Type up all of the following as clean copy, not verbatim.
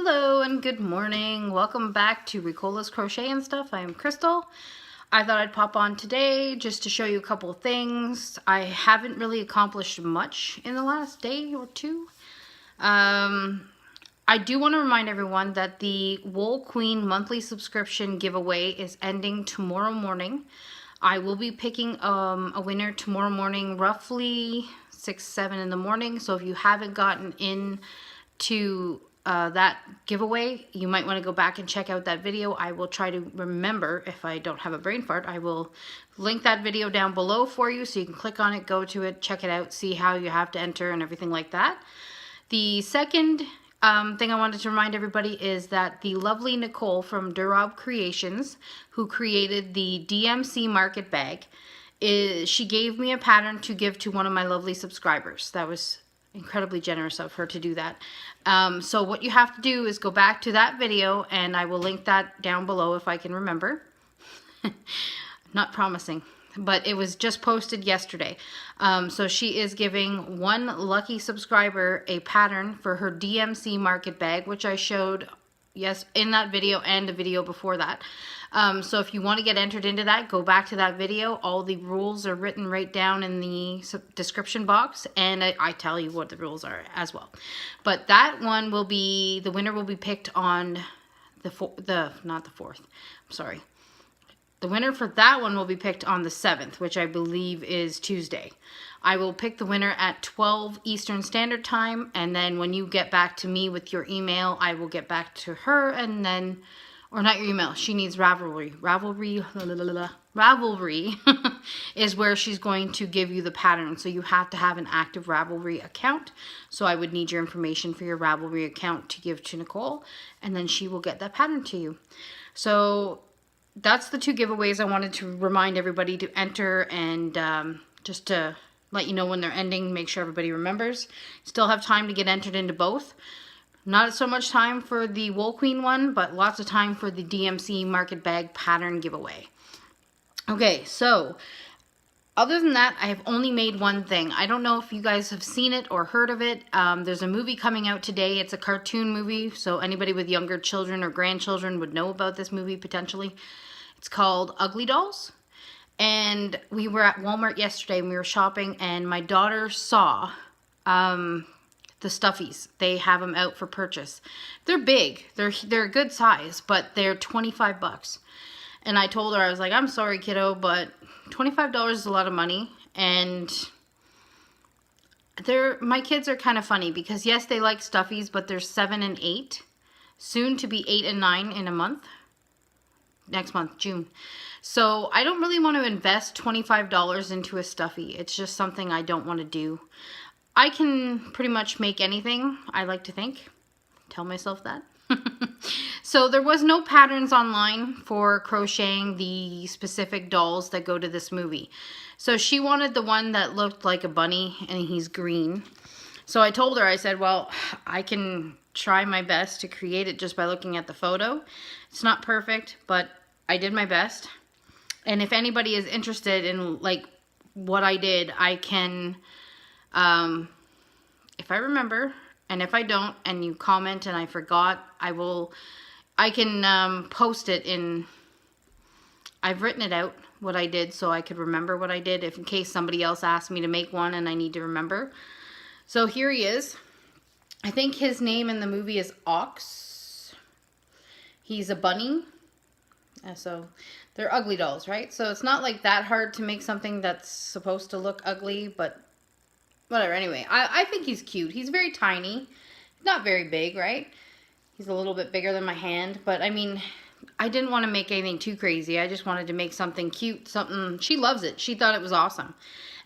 Hello and good morning. Welcome back to Ricola's Crochet and Stuff. I am Crystal. I thought I'd pop on today just to show you a couple of things. I haven't really accomplished much in the last day or two. I do want to remind everyone that the Wool Queen monthly subscription giveaway is ending tomorrow morning. I will be picking a winner tomorrow morning, roughly 6-7 in the morning. So if you haven't gotten in to that giveaway, you might want to go back and check out that video. I will try to remember, if I don't have a brain fart, I will link that video down below for you so you can click on it, go to it, check it out, see how you have to enter and everything like that. The second thing I wanted to remind everybody is that the lovely Nicole from Durab Creations, who created the DMC market bag, she gave me a pattern to give to one of my lovely subscribers. That was incredibly generous of her to do that. So what you have to do is go back to that video, and I will link that down below if I can remember. Not promising, but it was just posted yesterday. So she is giving one lucky subscriber a pattern for her DMC market bag, which I showed in that video and a video before that. So if you want to get entered into that, go back to that video. All the rules are written right down in the description box, and I tell you what the rules are as well. But that one will be, the winner will be picked on not the 4th, I'm sorry. The winner for that one will be picked on the 7th, which I believe is Tuesday. I will pick the winner at 12 Eastern Standard Time, and then when you get back to me with your email, I will get back to her, and then, or not your email, she needs Ravelry. Ravelry is where she's going to give you the pattern, so you have to have an active Ravelry account. So I would need your information for your Ravelry account to give to Nicole, and then she will get that pattern to you. So that's the two giveaways I wanted to remind everybody to enter, and just to let you know when they're ending, make sure everybody remembers. Still have time to get entered into both. Not so much time for the Wool Queen one, but lots of time for the DMC market bag pattern giveaway. Okay, so other than that, I have only made one thing. I don't know if you guys have seen it or heard of it. There's a movie coming out today. It's a cartoon movie, so anybody with younger children or grandchildren would know about this movie potentially. It's called Ugly Dolls. And we were at Walmart yesterday and we were shopping, and my daughter saw the stuffies. They have them out for purchase. They're big. They're a good size, but they're 25 bucks. And I told her, I was like, I'm sorry, kiddo, but $25 is a lot of money. And my kids are kind of funny because, yes, they like stuffies, but they're 7 and 8. Soon to be 8 and 9 in a month. Next month, June. So I don't really want to invest $25 into a stuffy. It's just something I don't want to do. I can pretty much make anything, I like to think. Tell myself that. So there was no patterns online for crocheting the specific dolls that go to this movie. So she wanted the one that looked like a bunny, and he's green. So I told her, I said, well, I can try my best to create it just by looking at the photo. It's not perfect, but I did my best. And if anybody is interested in like what I did, I can, if I remember, and if I don't, and you comment and I forgot, I can post it in, I've written it out, what I did, so I could remember what I did, if in case somebody else asked me to make one and I need to remember. So here he is. I think his name in the movie is Ox. He's a bunny. So they're ugly dolls, right? So it's not like that hard to make something that's supposed to look ugly, but whatever. Anyway, I think he's cute. He's very tiny. Not very big, right? He's a little bit bigger than my hand, but I mean, I didn't want to make anything too crazy. I just wanted to make something cute, something, she loves it. She thought it was awesome.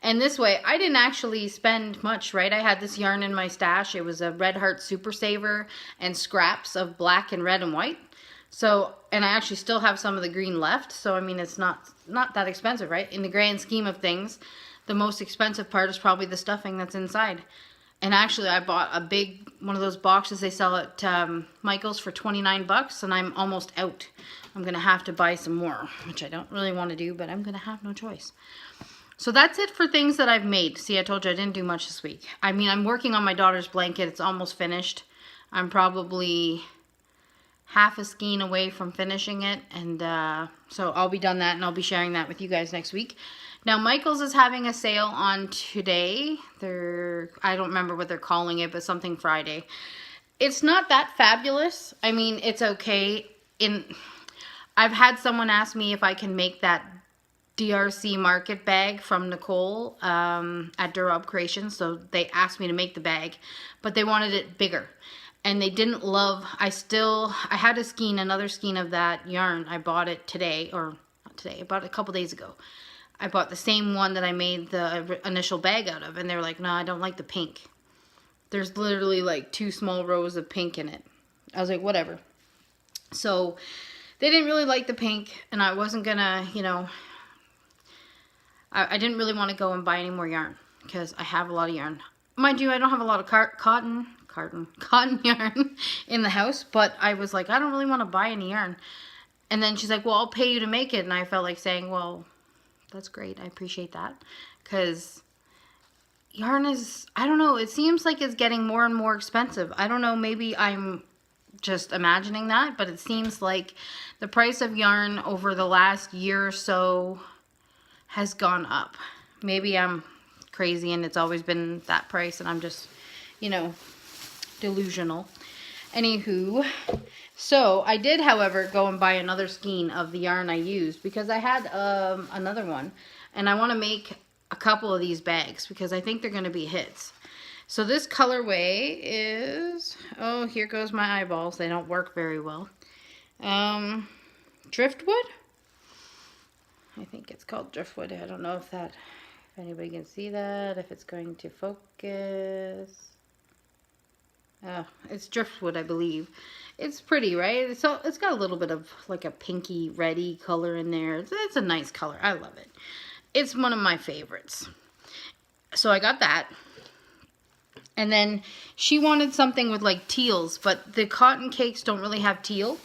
And this way, I didn't actually spend much, right? I had this yarn in my stash. It was a Red Heart Super Saver and scraps of black and red and white. So, and I actually still have some of the green left. So, I mean, it's not that expensive, right? In the grand scheme of things, the most expensive part is probably the stuffing that's inside. And actually, I bought a big one of those boxes they sell at Michael's for 29 bucks, and I'm almost out. I'm going to have to buy some more, which I don't really want to do, but I'm going to have no choice. So that's it for things that I've made. See, I told you I didn't do much this week. I mean, I'm working on my daughter's blanket. It's almost finished. I'm probably half a skein away from finishing it, and so I'll be done that, and I'll be sharing that with you guys next week. Now Michaels is having a sale on today. I don't remember what they're calling it, but something Friday. It's not that fabulous. I mean, it's okay. I've had someone ask me if I can make that DRC market bag from Nicole at Durab Creations. So they asked me to make the bag, but they wanted it bigger. And they didn't love, I had another skein of that yarn. I bought it today, or not today, I bought it a couple days ago. I bought the same one that I made the initial bag out of. And they were like, no, I don't like the pink. There's literally like 2 small rows of pink in it. I was like, whatever. So they didn't really like the pink, and I wasn't gonna, you know, I didn't really want to go and buy any more yarn because I have a lot of yarn. Mind you, I don't have a lot of cotton yarn in the house, but I was like, I don't really want to buy any yarn. And then she's like, well, I'll pay you to make it. And I felt like saying, well, that's great. I appreciate that. Because yarn is, I don't know, it seems like it's getting more and more expensive. I don't know, maybe I'm just imagining that, but it seems like the price of yarn over the last year or so has gone up. Maybe I'm crazy and it's always been that price and I'm just, you know, delusional. Anywho, so I did, however, go and buy another skein of the yarn I used because I had another one, and I want to make a couple of these bags because I think they're going to be hits. So this colorway is, oh, here goes my eyeballs. They don't work very well. Driftwood? I think it's called Driftwood. I don't know if anybody can see that, if it's going to focus. It's Driftwood, I believe. It's pretty, right? So it's got a little bit of like a pinky reddy color in there. It's a nice color. I love it. It's one of my favorites. So I got that. And then she wanted something with like teals, but the cotton cakes don't really have teal.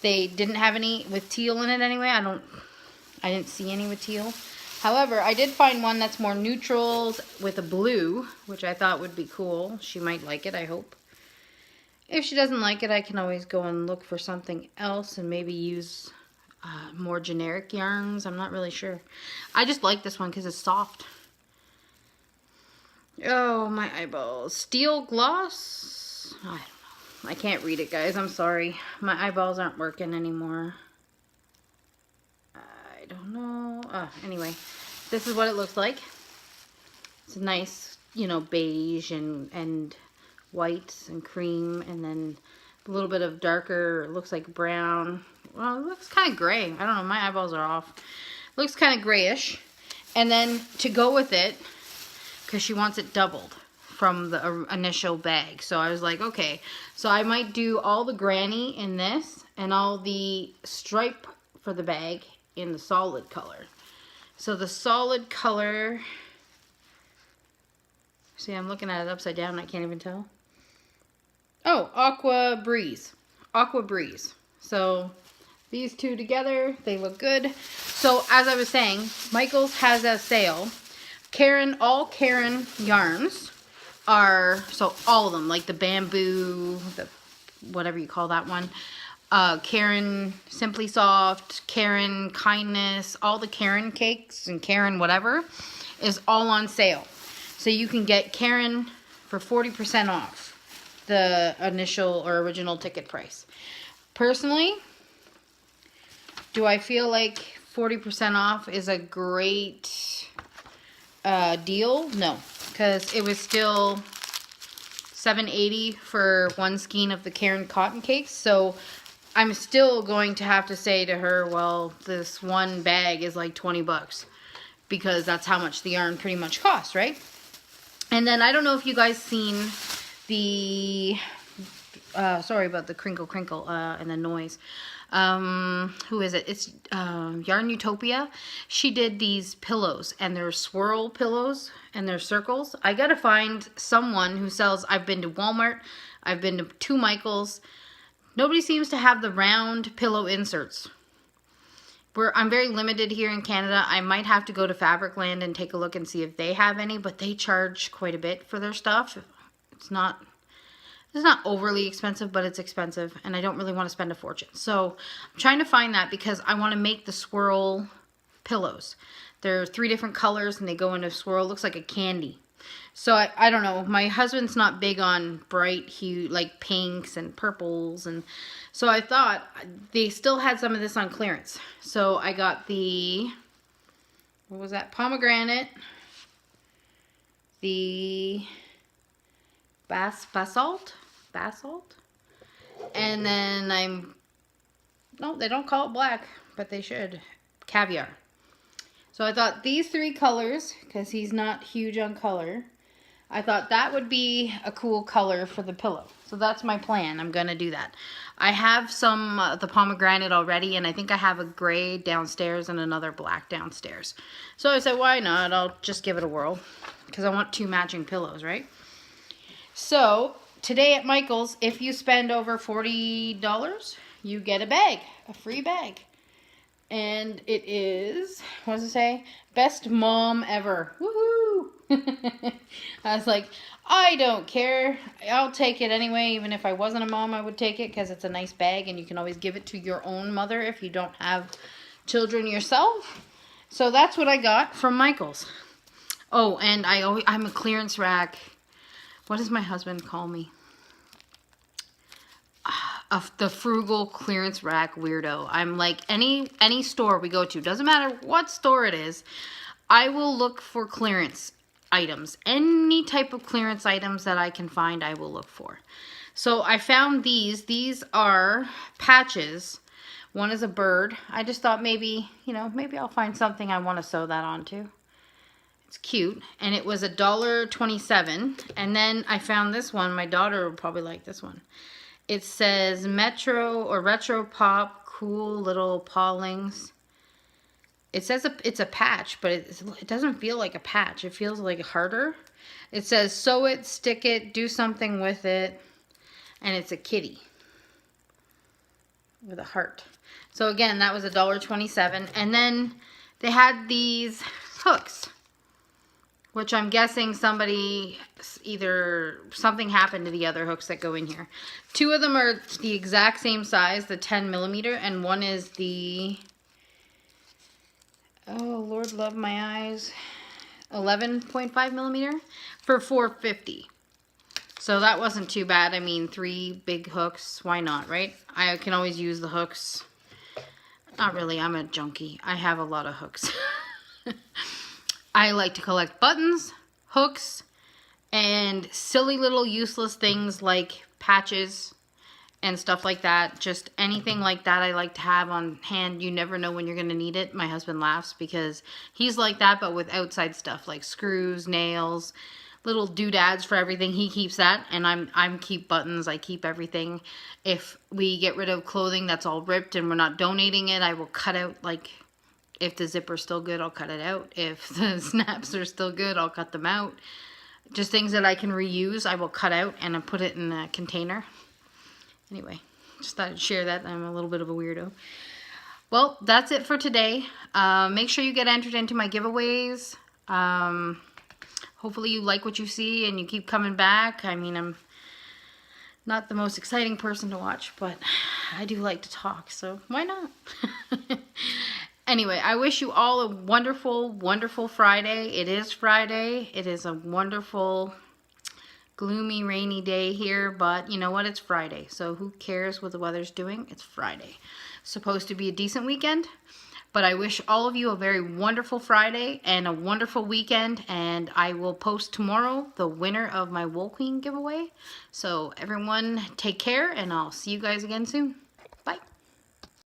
They didn't have any with teal in it anyway. I didn't see any with teal. However, I did find one that's more neutrals with a blue, which I thought would be cool. She might like it, I hope. If she doesn't like it, I can always go and look for something else and maybe use more generic yarns. I'm not really sure. I just like this one because it's soft. Oh, my eyeballs. Steel gloss? I don't know. I can't read it, guys. I'm sorry. My eyeballs aren't working anymore. I don't know. Anyway, this is what it looks like. It's a nice, you know, beige and white and cream, and then a little bit of darker, looks like brown. Well, it looks kind of gray. I don't know. My eyeballs are off. Looks kind of grayish. And then to go with it, because she wants it doubled from the initial bag. So I was like, okay. So I might do all the granny in this and all the stripe for the bag in the solid color. So the solid color, see, I'm looking at it upside down and I can't even tell. Oh, Aqua Breeze. Aqua Breeze. So these two together, they look good. So as I was saying, Michaels has a sale. All Karen yarns are, so all of them, like the bamboo, the whatever you call that one, Karen Simply Soft, Karen Kindness, all the Karen cakes and Karen whatever is all on sale. So you can get Karen for 40% off the initial or original ticket price. Personally, do I feel like 40% off is a great deal? No, because it was still $7.80 for one skein of the Karen cotton cakes. So I'm still going to have to say to her, well, this one bag is like 20 bucks because that's how much the yarn pretty much costs, right? And then I don't know if you guys seen the, sorry about the crinkle and the noise. Who is it? It's Yarn Utopia. She did these pillows, and they're swirl pillows, and they're circles. I gotta find someone who sells, I've been to Walmart, I've been to 2 Michaels. Nobody seems to have the round pillow inserts. I'm very limited here in Canada. I might have to go to Fabricland and take a look and see if they have any, but they charge quite a bit for their stuff. It's not It's not overly expensive, but it's expensive, and I don't really want to spend a fortune. So I'm trying to find that because I want to make the swirl pillows. There are 3 different colors, and they go into a swirl. It looks like a candy. So I don't know. My husband's not big on bright hue, like pinks and purples. And so I thought they still had some of this on clearance. So I got the, what was that? Pomegranate. The basalt. And then no, they don't call it black, but they should. Caviar. So I thought these 3 colors, because he's not huge on color, I thought that would be a cool color for the pillow. So that's my plan. I'm going to do that. I have some the pomegranate already, and I think I have a gray downstairs and another black downstairs. So I said, why not? I'll just give it a whirl, because I want 2 matching pillows, right? So today at Michael's, if you spend over $40, you get a bag, a free bag. And it is, what does it say? Best mom ever. Woohoo! I was like, I don't care. I'll take it anyway. Even if I wasn't a mom, I would take it because it's a nice bag and you can always give it to your own mother if you don't have children yourself. So that's what I got from Michael's. Oh, and I'm a clearance rack. What does my husband call me? The frugal clearance rack weirdo. I'm like, any store we go to, doesn't matter what store it is, I will look for clearance items. Any type of clearance items that I can find, I will look for. So I found these. These are patches. One is a bird. I just thought maybe, maybe I'll find something I want to sew that onto. It's cute. And it was $1.27. And then I found this one. My daughter will probably like this one. It says Metro or Retro Pop Cool Little Pawlings. It says it's a patch, but it doesn't feel like a patch. It feels like harder. It says sew it, stick it, do something with it. And it's a kitty with a heart. So again, that was $1.27. And then they had these hooks, which I'm guessing something happened to the other hooks that go in here. 2 of them are the exact same size, the 10mm, and one is the, oh Lord love my eyes, 11.5mm for $4.50. So that wasn't too bad. I mean, 3 big hooks, why not, right? I can always use the hooks. Not really, I'm a junkie. I have a lot of hooks. I like to collect buttons, hooks, and silly little useless things like patches and stuff like that. Just anything like that I like to have on hand. You never know when you're going to need it. My husband laughs because he's like that, but with outside stuff like screws, nails, little doodads for everything. He keeps that, and I'm keep buttons. I keep everything. If we get rid of clothing that's all ripped and we're not donating it, I will cut out, like, if the zipper's still good, I'll cut it out. If the snaps are still good, I'll cut them out. Just things that I can reuse, I will cut out and I put it in a container. Anyway, just thought I'd share that. I'm a little bit of a weirdo. Well, that's it for today. Make sure you get entered into my giveaways. Hopefully you like what you see and you keep coming back. I mean, I'm not the most exciting person to watch, but I do like to talk, so why not? Anyway, I wish you all a wonderful, wonderful Friday. It is Friday. It is a wonderful, gloomy, rainy day here, but you know what? It's Friday, so who cares what the weather's doing? It's Friday. Supposed to be a decent weekend, but I wish all of you a very wonderful Friday and a wonderful weekend, and I will post tomorrow the winner of my Wool Queen giveaway. So everyone take care, and I'll see you guys again soon. Bye.